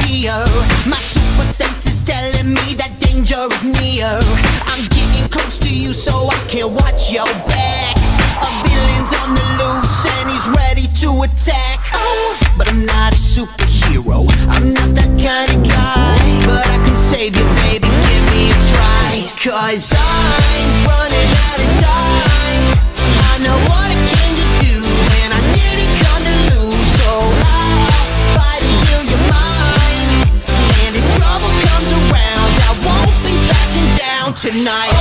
Leo. My super sense is telling me that danger is near. I'm getting close to you so I can watch your back. A villain's on the loose and he's ready to attack. But I'm not a superhero, I'm not that kind of guy. But I can save you, baby, give me a try. Cause I'm running out of time. I know what I came to do and I didn't come to lose. So I'll fight until you're mine. And if trouble comes around, I won't be backing down tonight.